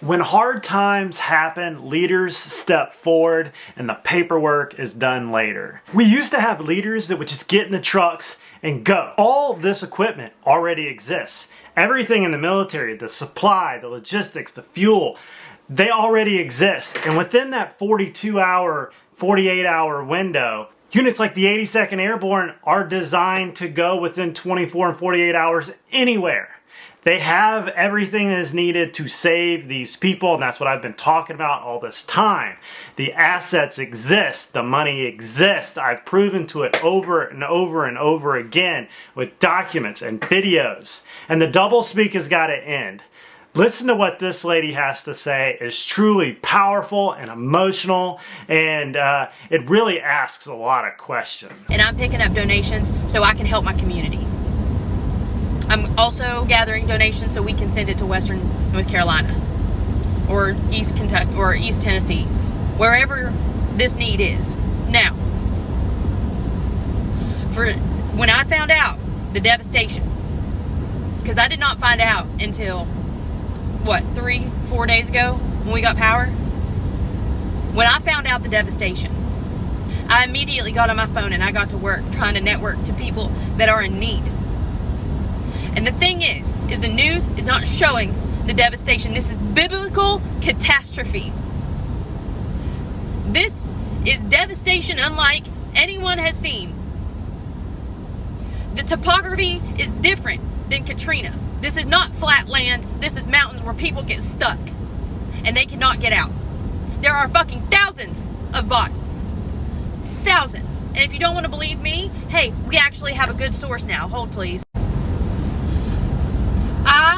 When hard times happen, leaders step forward and the paperwork is done later. We used to have leaders that would just get in the trucks and go. All this equipment already exists. Everything in the military, the supply, the logistics, the fuel, they already exist. And within that 42-hour, 48-hour window, units like the 82nd Airborne are designed to go within 24 and 48 hours anywhere. They have everything that is needed to save these people, and that's what I've been talking about all this time. The assets exist, the money exists. I've proven to it over and over and over again with documents and videos. And the doublespeak has got to end. Listen to what this lady has to say. It's truly powerful and emotional, and it really asks a lot of questions. And I'm picking up donations so I can help my community. I'm also gathering donations so we can send it to Western North Carolina or East Kentucky or East Tennessee, wherever this need is. Now, for when I found out the devastation, because I did not find out until 3-4 days ago when we got power. When I found out the devastation, I immediately got on my phone and I got to work trying to network to people that are in need. And the thing is the news is not showing the devastation. This is biblical catastrophe. This is devastation unlike anyone has seen. The topography is different than Katrina. This is not flat land. This is mountains where people get stuck and they cannot get out. There are fucking thousands of bodies. Thousands. And if you don't want to believe me, hey, we actually have a good source now. Hold, please.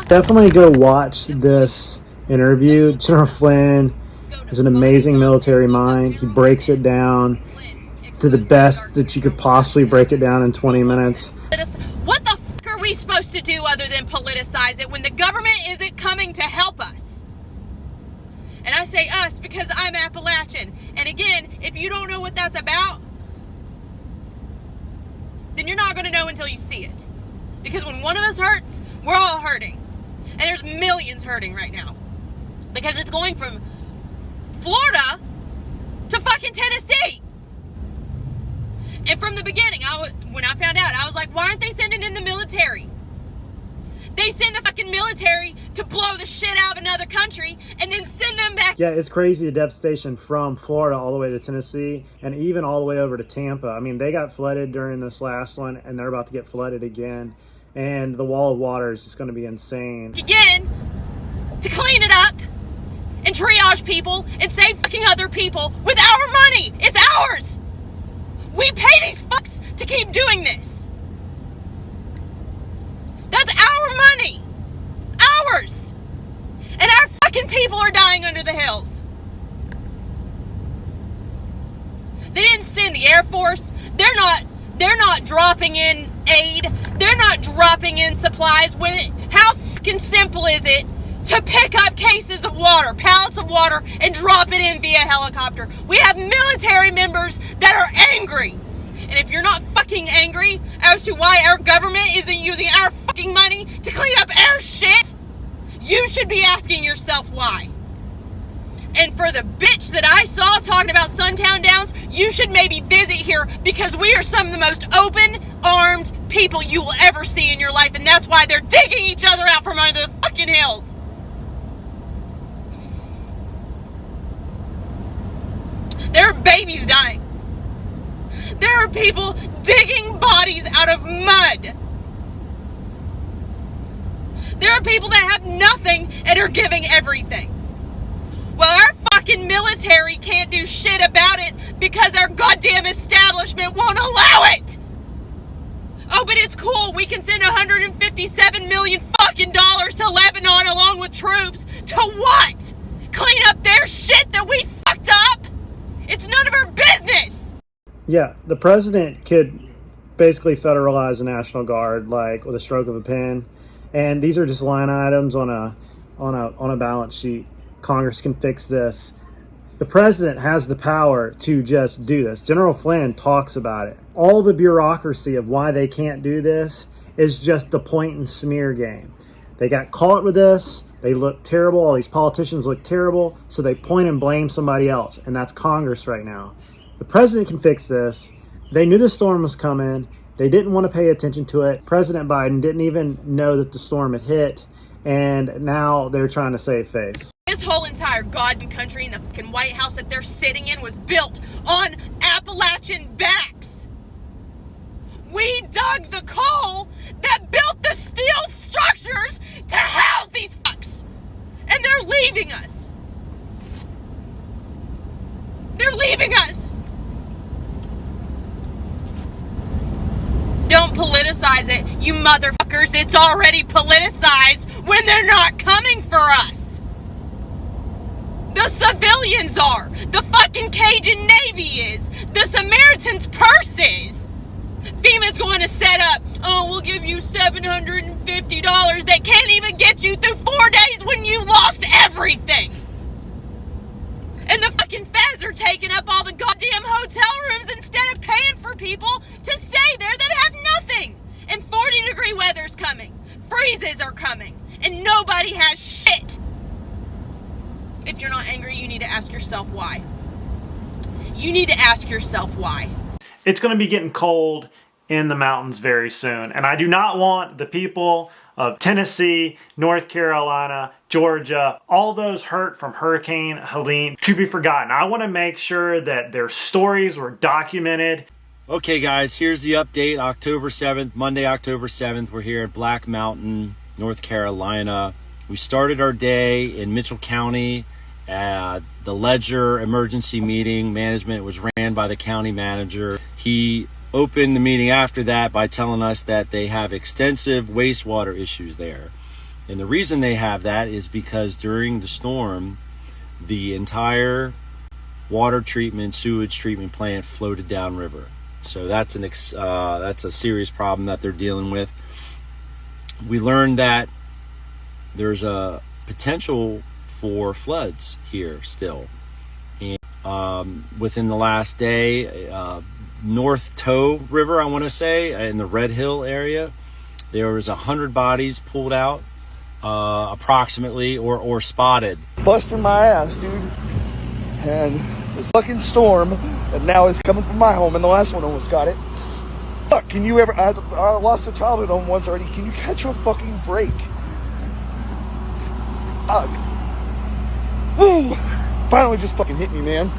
Definitely go watch this interview. General Flynn is an amazing military mind. He breaks it down to the best that you could possibly break it down in 20 minutes. What the fuck are we supposed to do other than politicize it when the government isn't coming to help us? And I say us because I'm Appalachian. And again, if you don't know what that's about, then you're not going to know until you see it. Because when one of us hurts, we're all hurting. And there's millions hurting right now. Because it's going from Florida to fucking Tennessee. And from the beginning, when I found out, I was like, why aren't they sending in the military? They send the fucking military to blow the shit out of another country and then send them back. Yeah, it's crazy, the devastation from Florida all the way to Tennessee and even all the way over to Tampa. I mean, they got flooded during this last one and they're about to get flooded again. And the wall of water is just going to be insane. Again, to clean it up and triage people and save fucking other people with our money. It's ours. We pay these fucks to keep doing this. That's our money. Ours. And our fucking people are dying under the hills. They didn't send the Air Force. They're not dropping in aid. They're not dropping in supplies. How fucking simple is it to pick up cases of water, pallets of water, and drop it in via helicopter? We have military members that are angry. And if you're not fucking angry as to why our government isn't using our fucking money to clean up our shit, you should be asking yourself why. And for the bitch that I saw talking about Suntown Downs, you should maybe visit here because we are some of the most open-armed people you will ever see in your life, and that's why they're digging each other out from under the fucking hills. There are babies dying. There are people digging bodies out of mud. There are people that have nothing and are giving everything. Well, our fucking military can't do shit about it because our goddamn establishment won't allow it. Oh, but it's cool. We can send $157 million fucking dollars to Lebanon along with troops. To what? Clean up their shit that we fucked up? It's none of our business. Yeah, the president could basically federalize the National Guard like with a stroke of a pen, and these are just line items on a balance sheet. Congress can fix this. The president has the power to just do this. General Flynn talks about it. All the bureaucracy of why they can't do this is just the point and smear game. They got caught with this They look terrible. All these politicians look terrible. So they point and blame somebody else. And that's Congress right now. The president can fix this. They knew the storm was coming. They didn't want to pay attention to it. President Biden didn't even know that the storm had hit. And now they're trying to save face. This whole entire goddamn country and the fucking White House that they're sitting in was built on Appalachian backs. We dug the coal that built the steel structures to house these fucks. And they're leaving us. They're leaving us. Don't politicize it, you motherfuckers. It's already politicized when they're not coming for us. The civilians are. The fucking Cajun Navy is. The Samaritan's purse is. FEMA's going to set up, oh, we'll give you $750 that can't even get you through 4 days when you lost everything. And the fucking feds are taking up all the goddamn hotel rooms instead of paying for people to stay there that have nothing. And 40-degree weather's coming. Freezes are coming. And nobody has shit. If you're not angry, you need to ask yourself why. You need to ask yourself why. It's going to be getting cold in the mountains very soon. And I do not want the people of Tennessee, North Carolina, Georgia, all those hurt from Hurricane Helene to be forgotten. I want to make sure that their stories were documented. Okay guys, here's the update. October 7th, Monday, October 7th, we're here at Black Mountain, North Carolina. We started our day in Mitchell County. The Ledger emergency meeting management was ran by the county manager. He opened the meeting after that by telling us that they have extensive wastewater issues there. And the reason they have that is because during the storm, the entire water treatment, sewage treatment plant floated downriver. So that's a serious problem that they're dealing with. We learned that there's a potential for floods here still. And within the last day, North Toe River, I want to say, in the Red Hill area, there was 100 bodies pulled out, approximately, or spotted. Busting my ass, dude. And this fucking storm that now is coming from my home, and the last one almost got it. Fuck, can you ever, I lost a childhood home once already. Can you catch a fucking break? Fuck. Woo! Finally just fucking hit me, man.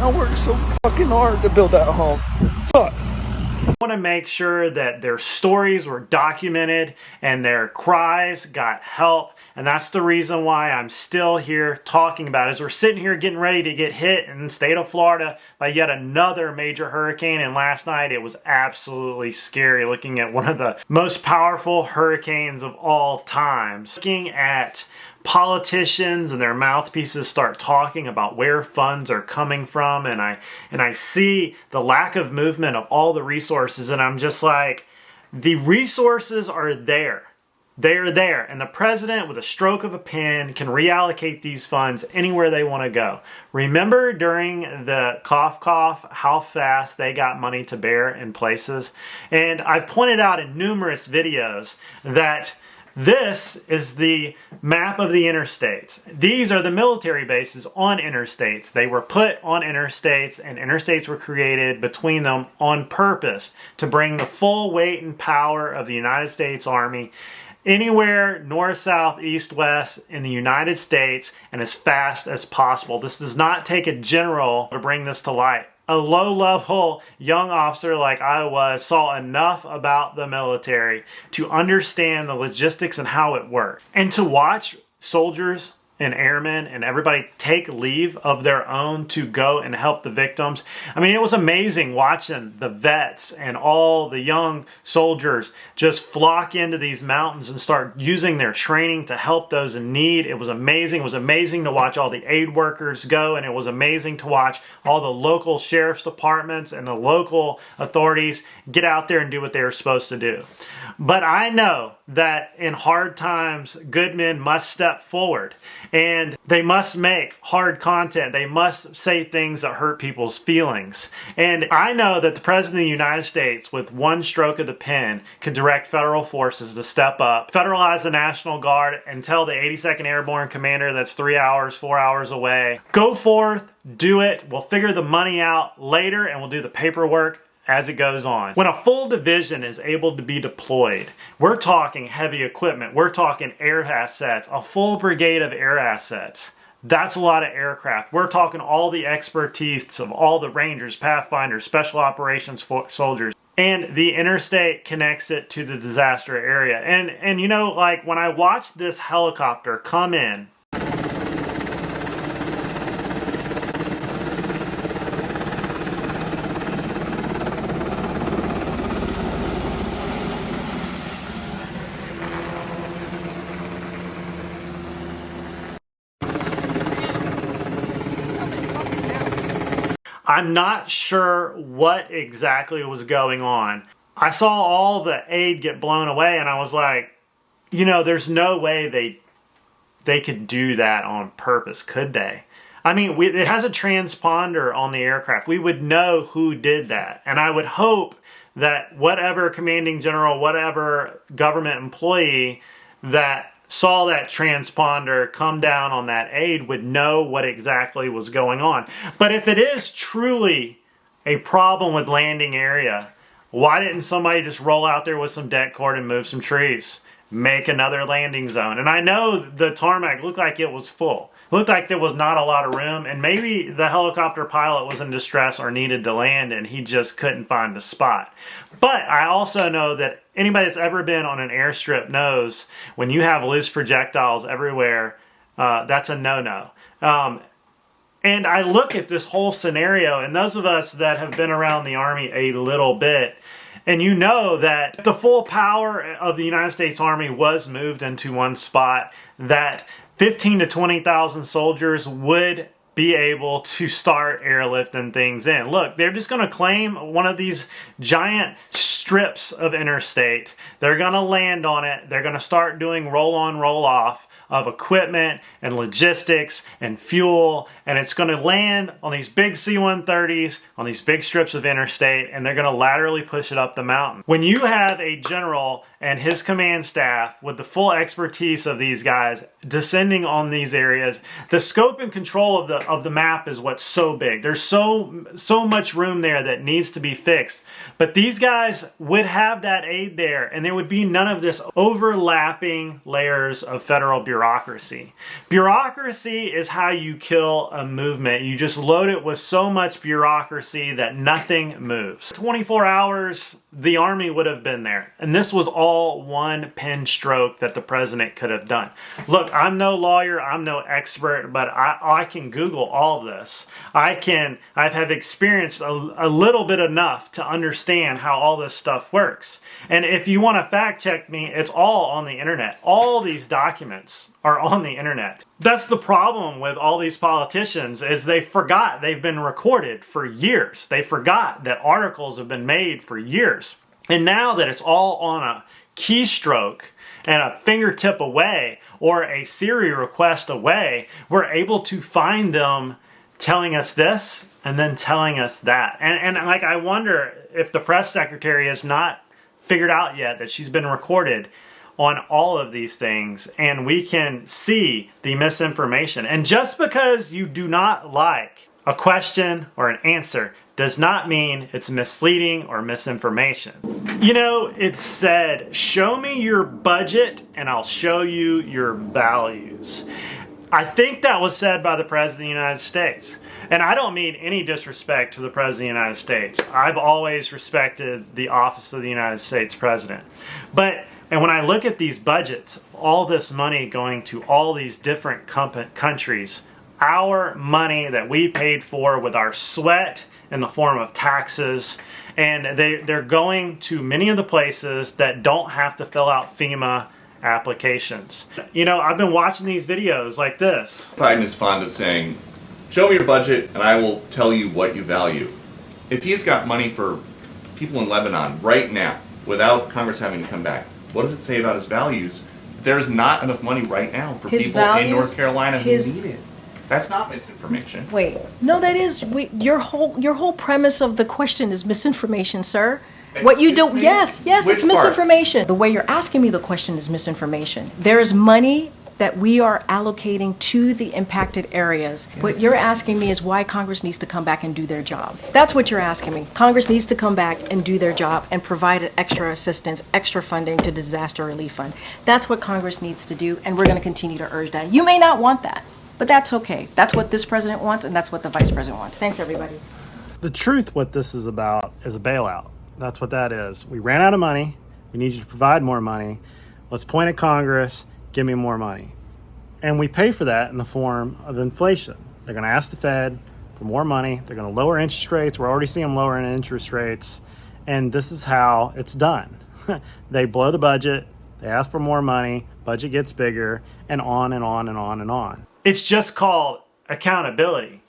I worked so fucking hard to build that home. Fuck. I want to make sure that their stories were documented and their cries got help. And that's the reason why I'm still here talking about it. As we're sitting here getting ready to get hit in the state of Florida by yet another major hurricane. And last night it was absolutely scary looking at one of the most powerful hurricanes of all times. Looking at politicians and their mouthpieces start talking about where funds are coming from, and I see the lack of movement of all the resources, and I'm just like, the resources are there. They're there, and the president with a stroke of a pen can reallocate these funds anywhere they want to go. Remember during the cough how fast they got money to bear in places? And I've pointed out in numerous videos that this is the map of the interstates. These are the military bases on interstates. They were put on interstates, and interstates were created between them on purpose to bring the full weight and power of the United States Army anywhere north, south, east, west in the United States and as fast as possible. This does not take a general to bring this to light. A low-level young officer like I was saw enough about the military to understand the logistics and how it worked. And to watch soldiers and airmen and everybody take leave of their own to go and help the victims. I mean, it was amazing watching the vets and all the young soldiers just flock into these mountains and start using their training to help those in need. It was amazing. It was amazing to watch all the aid workers go, and it was amazing to watch all the local sheriff's departments and the local authorities get out there and do what they were supposed to do. But I know that in hard times, good men must step forward and they must make hard content. They must say things that hurt people's feelings. And I know that the President of the United States, with one stroke of the pen, could direct federal forces to step up, federalize the National Guard, and tell the 82nd Airborne Commander that's 3 hours, 4 hours away, go forth, do it. We'll figure the money out later and we'll do the paperwork as it goes on. When a full division is able to be deployed, we're talking heavy equipment, we're talking air assets, a full brigade of air assets. That's a lot of aircraft. We're talking all the expertise of all the Rangers, Pathfinders, Special Operations soldiers. And the interstate connects it to the disaster area. And you know, like when I watched this helicopter come in, I'm not sure what exactly was going on. I saw all the aid get blown away and I was like, you know, there's no way they could do that on purpose, could they? I mean, it has a transponder on the aircraft. We would know who did that. And I would hope that whatever commanding general, whatever government employee that saw that transponder come down on that aid would know what exactly was going on. But if it is truly a problem with landing area, why didn't somebody just roll out there with some deck cord and move some trees? Make another landing zone. And I know the tarmac looked like it was full. It looked like there was not a lot of room, and maybe the helicopter pilot was in distress or needed to land and he just couldn't find a spot. But I also know that anybody that's ever been on an airstrip knows when you have loose projectiles everywhere, that's a no-no. And I look at this whole scenario, and those of us that have been around the Army a little bit, and you know that the full power of the United States Army was moved into one spot, that 15 to 20,000 soldiers would be able to start airlifting things in. Look, they're just going to claim one of these giant strips of interstate. They're going to land on it. They're going to start doing roll-on, roll-off of equipment and logistics and fuel, and it's going to land on these big C-130s on these big strips of interstate, and they're going to laterally push it up the mountain. When you have a general and his command staff with the full expertise of these guys descending on these areas, the scope and control of the map is what's so big. There's so much room there that needs to be fixed. But these guys would have that aid there, and there would be none of this overlapping layers of federal bureaucracy. Bureaucracy is how you kill a movement. You just load it with so much bureaucracy that nothing moves. 24 hours, the Army would have been there. And this was all one pen stroke that the president could have done. Look, I'm no lawyer, I'm no expert, but I can Google all of this. I have experienced a little bit enough to understand how all this stuff works. And if you want to fact check me, it's all on the internet. All these documents are on the internet. That's the problem with all these politicians, is they forgot they've been recorded for years. They forgot that articles have been made for years. And now that it's all on a keystroke and a fingertip away or a Siri request away, we're able to find them telling us this and then telling us that. And like, I wonder if the press secretary has not figured out yet that she's been recorded on all of these things, and we can see the misinformation. And just because you do not like a question or an answer does not mean it's misleading or misinformation. You know, it's said, show me your budget and I'll show you your values. I think that was said by the President of the United States. And I don't mean any disrespect to the President of the United States. I've always respected the office of the United States President. And when I look at these budgets, all this money going to all these different countries, our money that we paid for with our sweat in the form of taxes, and they're going to many of the places that don't have to fill out FEMA applications. You know, I've been watching these videos like this. Biden is fond of saying, show me your budget and I will tell you what you value. If he's got money for people in Lebanon right now, without Congress having to come back. What does it say about his values? There's not enough money right now for His people values, in North Carolina who his- need it. That's not misinformation. Wait, no, that is your whole premise of the question is misinformation, sir. What you do, Excuse me? yes, Which it's part? misinformation. The way you're asking me the question is misinformation. There is money that we are allocating to the impacted areas. What you're asking me is why Congress needs to come back and do their job. That's what you're asking me. Congress needs to come back and do their job and provide extra assistance, extra funding to disaster relief fund. That's what Congress needs to do, and we're going to continue to urge that. You may not want that, but that's okay. That's what this president wants, and that's what the vice president wants. Thanks, everybody. The truth, what this is about, is a bailout. That's what that is. We ran out of money. We need you to provide more money. Let's point at Congress. Give me more money. And we pay for that in the form of inflation. They're going to ask the Fed for more money. They're going to lower interest rates. We're already seeing them lowering interest rates. And this is how it's done. They blow the budget. They ask for more money. Budget gets bigger, and on and on and on and on. It's just called accountability.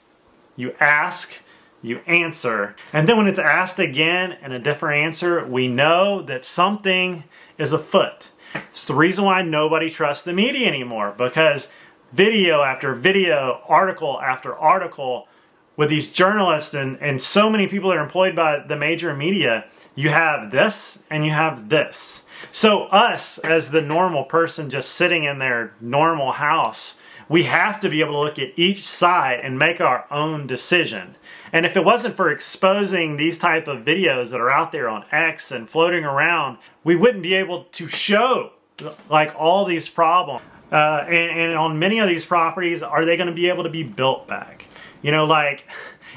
You ask, you answer, and then when it's asked again and a different answer, we know that something is afoot. It's the reason why nobody trusts the media anymore, because video after video, article after article, with these journalists and so many people that are employed by the major media, you have this and you have this. So us, as the normal person just sitting in their normal house, we have to be able to look at each side and make our own decision. And if it wasn't for exposing these type of videos that are out there on X and floating around, we wouldn't be able to show like all these problems. And on many of these properties, are they going to be able to be built back? You know, like,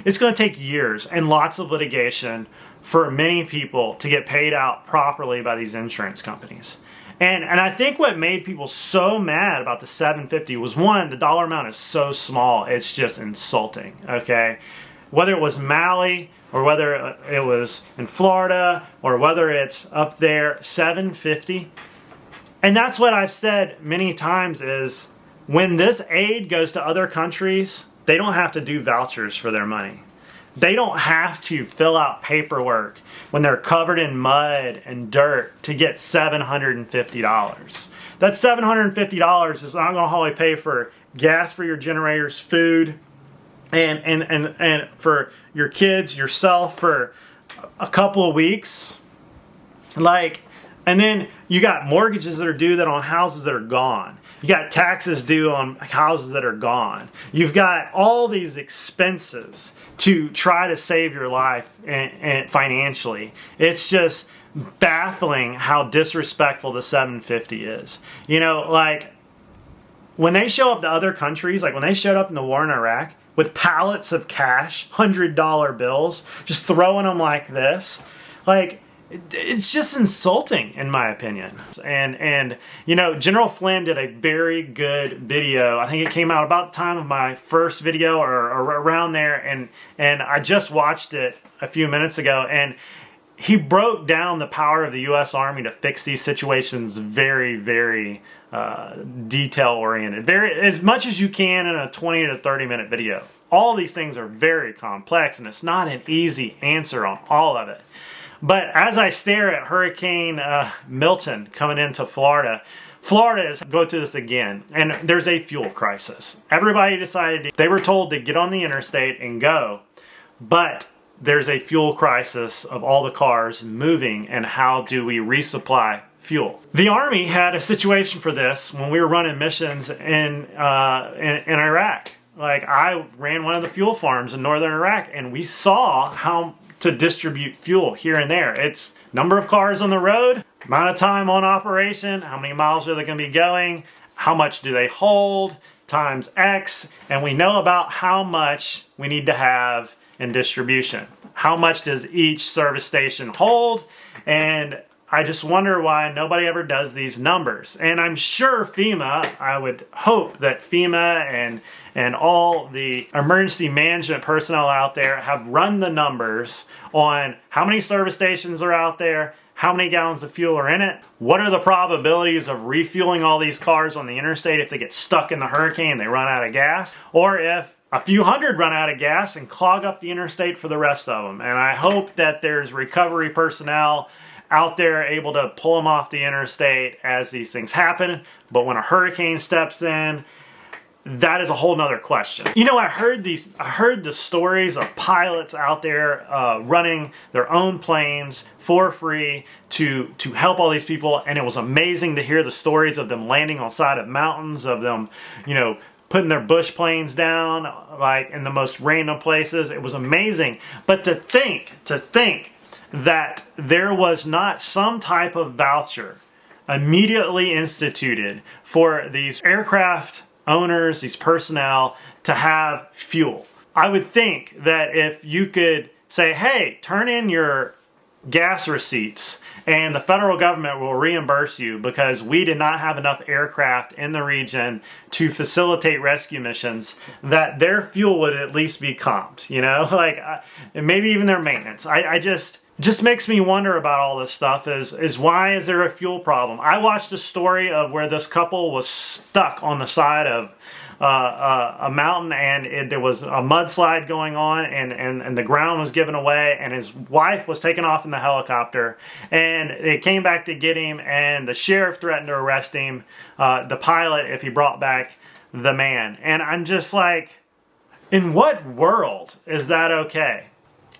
it's going to take years and lots of litigation for many people to get paid out properly by these insurance companies. And I think what made people so mad about the $750 was, one, the dollar amount is so small, it's just insulting, okay? Whether it was Maui or whether it was in Florida or whether it's up there, $750. And that's what I've said many times is when this aid goes to other countries, they don't have to do vouchers for their money. They don't have to fill out paperwork when they're covered in mud and dirt to get $750. That $750 is not going to wholly pay for gas for your generators, food, and for your kids, yourself for a couple of weeks. And then you got mortgages that are due that on houses that are gone. You got taxes due on houses that are gone. You've got all these expenses to try to save your life and financially. It's just baffling how disrespectful the $750 is. You know, like when they show up to other countries, like when they showed up in the war in Iraq with pallets of cash, $100 bills, just throwing them like this, like, it's just insulting, in my opinion. And you know, General Flynn did a very good video. I think it came out about the time of my first video or around there, and I just watched it a few minutes ago, and he broke down the power of the U.S. Army to fix these situations very, very detail-oriented. As much as you can in a 20 to 30-minute video. All these things are very complex, and it's not an easy answer on all of it. But as I stare at Hurricane Milton coming into Florida is go through this again, and there's a fuel crisis. Everybody decided, they were told to get on the interstate and go, but there's a fuel crisis of all the cars moving, and how do we resupply fuel? The Army had a situation for this when we were running missions in Iraq. Like, I ran one of the fuel farms in northern Iraq, and we saw how to distribute fuel here and there. It's number of cars on the road, amount of time on operation, how many miles are they going to be going, how much do they hold, times X, and we know about how much we need to have in distribution. How much does each service station hold? And I just wonder why nobody ever does these numbers. And I'm sure FEMA, I would hope that FEMA and all the emergency management personnel out there have run the numbers on how many service stations are out there, how many gallons of fuel are in it, what are the probabilities of refueling all these cars on the interstate if they get stuck in the hurricane and they run out of gas, or if a few hundred run out of gas and clog up the interstate for the rest of them. And I hope that there's recovery personnel out there able to pull them off the interstate as these things happen. But when a hurricane steps in, that is a whole nother question. You know, I heard the stories of pilots out there running their own planes for free to help all these people, and it was amazing to hear the stories of them landing on side of mountains, of them, you know, putting their bush planes down like in the most random places. It was amazing. But to think that there was not some type of voucher immediately instituted for these aircraft owners, these personnel, to have fuel. I would think that if you could say, hey, turn in your gas receipts and the federal government will reimburse you because we did not have enough aircraft in the region to facilitate rescue missions, that their fuel would at least be comped, you know, like maybe even their maintenance. I just makes me wonder about all this stuff is why is there a fuel problem? I watched a story of where this couple was stuck on the side of a mountain, and there was a mudslide going on, and the ground was given away, and his wife was taken off in the helicopter, and they came back to get him, and the sheriff threatened to arrest him, the pilot, if he brought back the man. And I'm just like, in what world is that okay?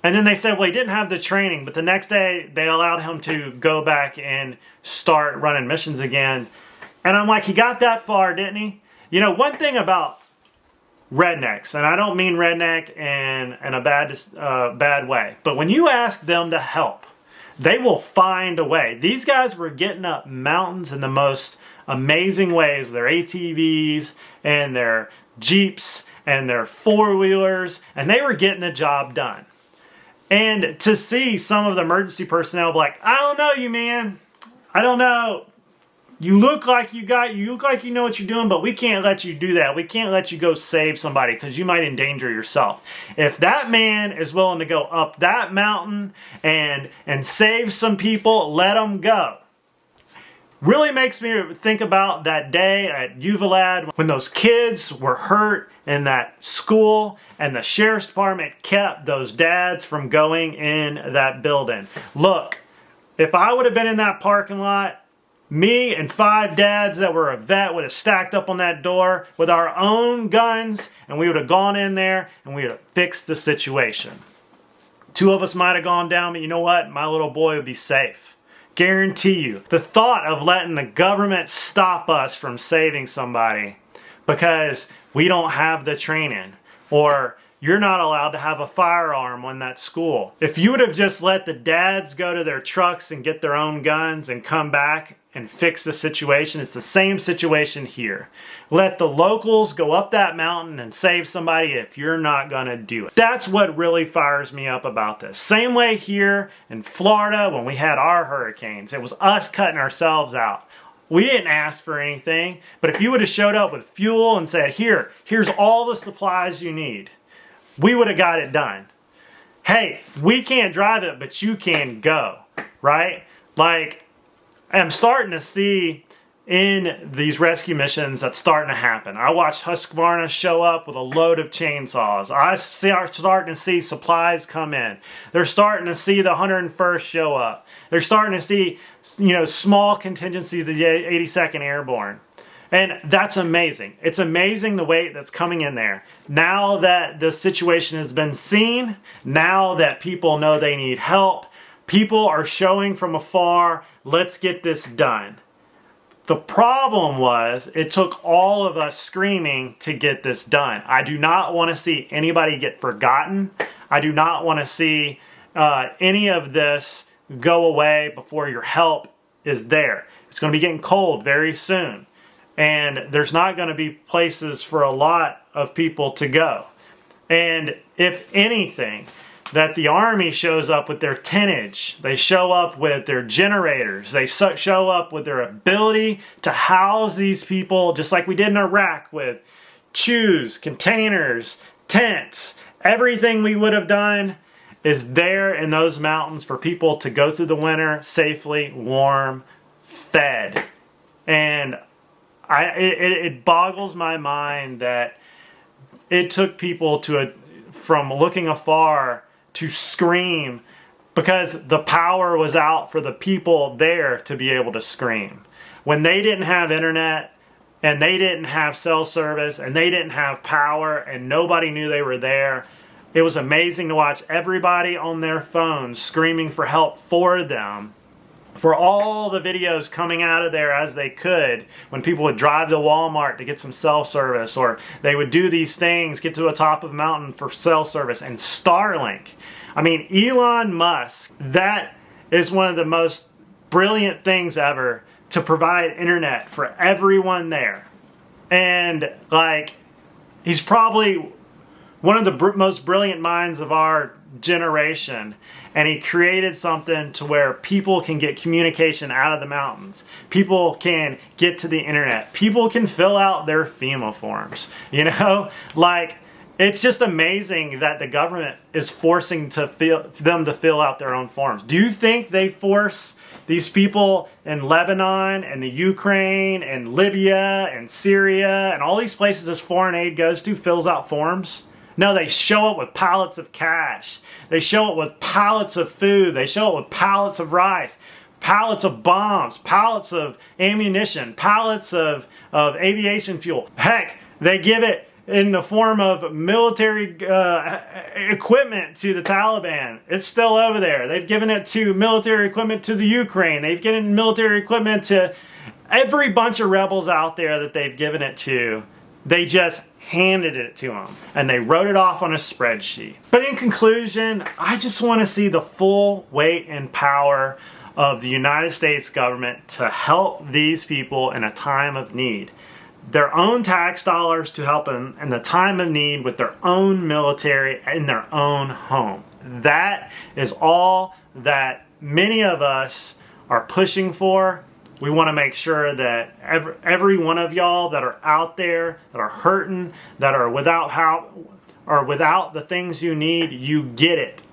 And then they said, well, he didn't have the training, but the next day they allowed him to go back and start running missions again. And I'm like, he got that far, didn't he? You know, one thing about rednecks, and I don't mean redneck in a bad way, but when you ask them to help, they will find a way. These guys were getting up mountains in the most amazing ways, their ATVs and their Jeeps and their four-wheelers, and they were getting the job done. And to see some of the emergency personnel be like, I don't know you, man. I don't know. You look like you know what you're doing, but we can't let you do that. We can't let you go save somebody because you might endanger yourself. If that man is willing to go up that mountain and save some people, let him go. Really makes me think about that day at Uvalad when those kids were hurt in that school and the sheriff's department kept those dads from going in that building. Look, if I would have been in that parking lot, me and 5 dads that were a vet would have stacked up on that door with our own guns, and we would have gone in there and we would have fixed the situation. 2 of us might have gone down, but you know what? My little boy would be safe. Guarantee you. The thought of letting the government stop us from saving somebody because we don't have the training, or you're not allowed to have a firearm on that school. If you would have just let the dads go to their trucks and get their own guns and come back and fix the situation, it's the same situation here. Let the locals go up that mountain and save somebody if you're not gonna do it. That's what really fires me up about this. Same way here in Florida when we had our hurricanes. It was us cutting ourselves out. We didn't ask for anything, but if you would have showed up with fuel and said, here's all the supplies you need, we would have got it done. Hey, we can't drive it, but you can go, right? Like, I'm starting to see in these rescue missions that's starting to happen. I watched Husqvarna show up with a load of chainsaws. I'm starting to see supplies come in. They're starting to see the 101st show up. They're starting to see, small contingencies of the 82nd Airborne. And that's amazing. It's amazing the weight that's coming in there. Now that the situation has been seen, now that people know they need help, people are showing from afar, let's get this done. The problem was, it took all of us screaming to get this done. I do not want to see anybody get forgotten. I do not want to see any of this go away before your help is there. It's going to be getting cold very soon. And there's not going to be places for a lot of people to go. And if anything, that the Army shows up with their tonnage, they show up with their generators, they show up with their ability to house these people, just like we did in Iraq with chews, containers, tents. Everything we would have done is there in those mountains for people to go through the winter safely, warm, fed. And it boggles my mind that it took people from looking afar to scream because the power was out for the people there to be able to scream. When they didn't have internet and they didn't have cell service and they didn't have power and nobody knew they were there, it was amazing to watch everybody on their phones screaming for help for them. For all the videos coming out of there as they could, when people would drive to Walmart to get some cell service, or they would do these things, get to the top of a mountain for cell service. And Starlink, I mean, Elon Musk, that is one of the most brilliant things ever, to provide internet for everyone there. And like, he's probably one of the most brilliant minds of our generation, and he created something to where people can get communication out of the mountains. People can get to the internet. People can fill out their FEMA forms. You know, like, it's just amazing that the government is forcing them to fill out their own forms. Do you think they force these people in Lebanon and the Ukraine and Libya and Syria and all these places this foreign aid goes to fills out forms? No, they show up with pallets of cash. They show up with pallets of food. They show up with pallets of rice, pallets of bombs, pallets of ammunition, pallets of aviation fuel. Heck, they give it in the form of military equipment to the Taliban. It's still over there. They've given it to military equipment to the Ukraine. They've given military equipment to every bunch of rebels out there that they've given it to. They just handed it to them, and they wrote it off on a spreadsheet. But in conclusion, I just want to see the full weight and power of the United States government to help these people in a time of need. Their own tax dollars to help them in the time of need with their own military in their own home. That is all that many of us are pushing for. We want to make sure that every one of y'all that are out there, that are hurting, that are without the things you need, you get it.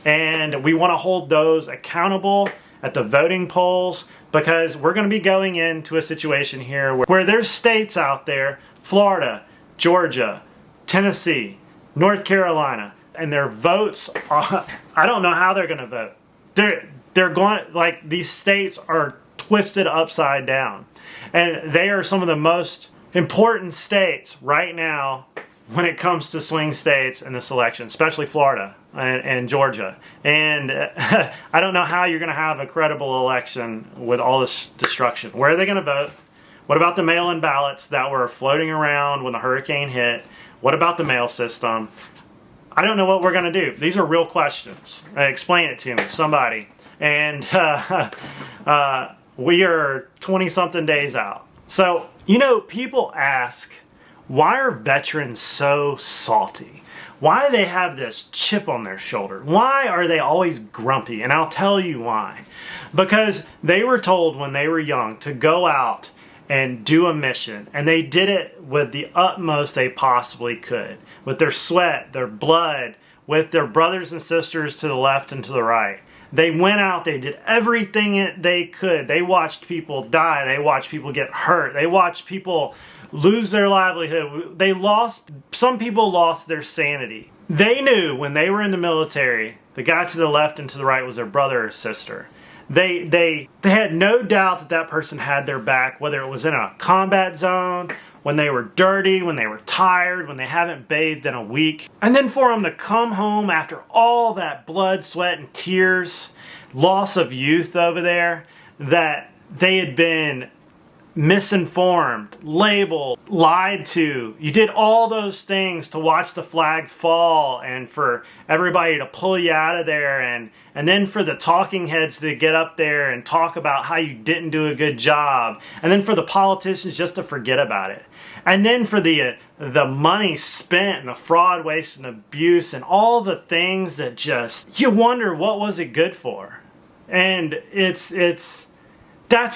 And we want to hold those accountable at the voting polls, because we're going to be going into a situation here where there's states out there, Florida, Georgia, Tennessee, North Carolina, and their votes are, I don't know how they're going to vote. They're going, like, these states are twisted upside down. And they are some of the most important states right now when it comes to swing states in this election, especially Florida and Georgia. And I don't know how you're going to have a credible election with all this destruction. Where are they going to vote? What about the mail-in ballots that were floating around when the hurricane hit? What about the mail system? I don't know what we're going to do. These are real questions. Explain it to me, somebody. And we are 20-something days out. So, you know, people ask, why are veterans so salty? Why do they have this chip on their shoulder? Why are they always grumpy? And I'll tell you why. Because they were told when they were young to go out and do a mission. And they did it with the utmost they possibly could. With their sweat, their blood, with their brothers and sisters to the left and to the right. They went out, they did everything they could. They watched people die. They watched people get hurt. They watched people lose their livelihood. Some people lost their sanity. They knew when they were in the military, the guy to the left and to the right was their brother or sister. They had no doubt that that person had their back, whether it was in a combat zone, when they were dirty, when they were tired, when they haven't bathed in a week. And then for them to come home after all that blood, sweat, and tears, loss of youth over there, that they had been misinformed, labeled, lied to. You did all those things to watch the flag fall and for everybody to pull you out of there, and then for the talking heads to get up there and talk about how you didn't do a good job, and then for the politicians just to forget about it. And then for the money spent and the fraud, waste, and abuse and all the things that just, you wonder, what was it good for? And that's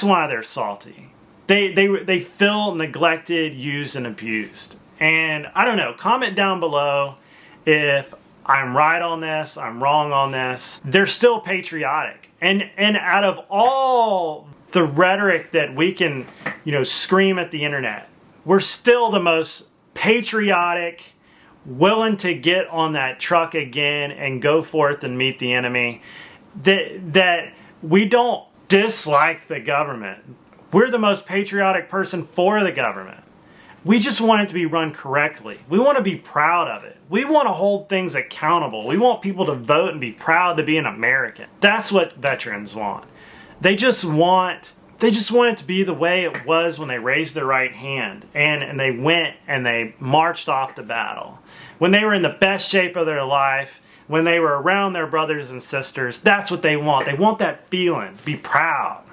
why they're salty. They feel neglected, used, and abused. And I don't know, comment down below if I'm right on this, I'm wrong on this. They're still patriotic. And out of all the rhetoric that we can, scream at the internet, we're still the most patriotic, willing to get on that truck again and go forth and meet the enemy. that we don't dislike the government. We're the most patriotic person for the government. We just want it to be run correctly. We want to be proud of it. We want to hold things accountable. We want people to vote and be proud to be an American. That's what veterans want. They just want it to be the way it was when they raised their right hand and they went and they marched off to battle. When they were in the best shape of their life, when they were around their brothers and sisters, that's what they want. They want that feeling, be proud.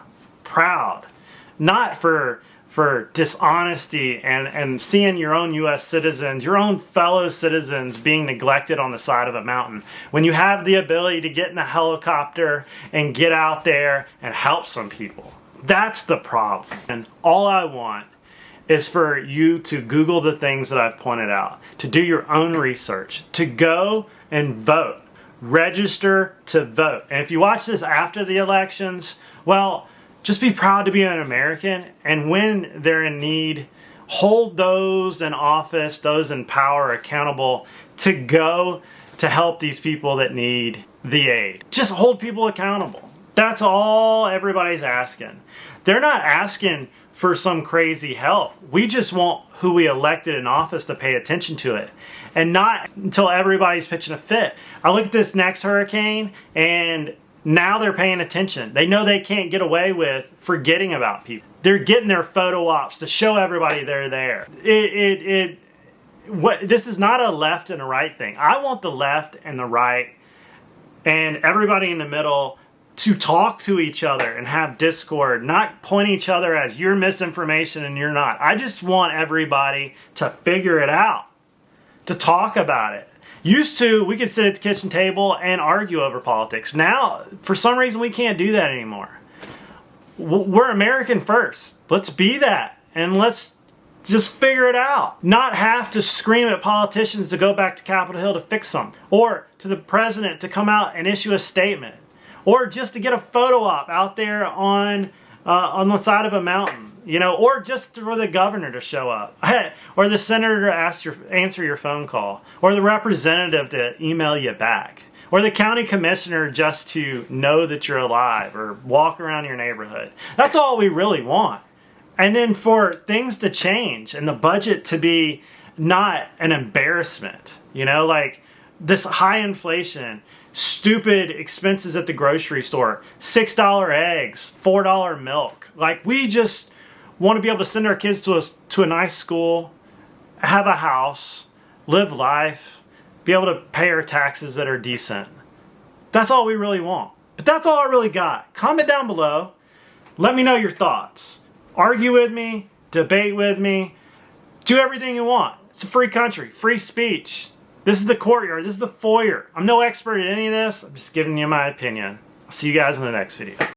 Proud. Not for dishonesty and seeing your own U.S. citizens, your own fellow citizens being neglected on the side of a mountain. When you have the ability to get in a helicopter and get out there and help some people. That's the problem. And all I want is for you to Google the things that I've pointed out, to do your own research, to go and vote, register to vote. And if you watch this after the elections, well, just be proud to be an American, and when they're in need, hold those in office, those in power accountable to go to help these people that need the aid. Just hold people accountable. That's all everybody's asking. They're not asking for some crazy help. We just want who we elected in office to pay attention to it, and not until everybody's pitching a fit. I look at this next hurricane, and now they're paying attention. They know they can't get away with forgetting about people. They're getting their photo ops to show everybody they're there. This is not a left and a right thing. I want the left and the right and everybody in the middle to talk to each other and have discord, not point each other as you're misinformation and you're not. I just want everybody to figure it out, to talk about it. Used to, we could sit at the kitchen table and argue over politics. Now, for some reason, we can't do that anymore. We're American first. Let's be that. And let's just figure it out. Not have to scream at politicians to go back to Capitol Hill to fix something. Or to the president to come out and issue a statement. Or just to get a photo op out there on the side of a mountain. You know, or just for the governor to show up, or the senator to answer your phone call, or the representative to email you back, or the county commissioner just to know that you're alive or walk around your neighborhood. That's all we really want. And then for things to change and the budget to be not an embarrassment, you know, like this high inflation, stupid expenses at the grocery store, $6 eggs, $4 milk. Like, we just want to be able to send our kids to a nice school, have a house, live life, be able to pay our taxes that are decent. That's all we really want. But that's all I really got. Comment down below. Let me know your thoughts. Argue with me, debate with me, do everything you want. It's a free country, free speech. This is the courtyard, this is the foyer. I'm no expert at any of this, I'm just giving you my opinion. I'll see you guys in the next video.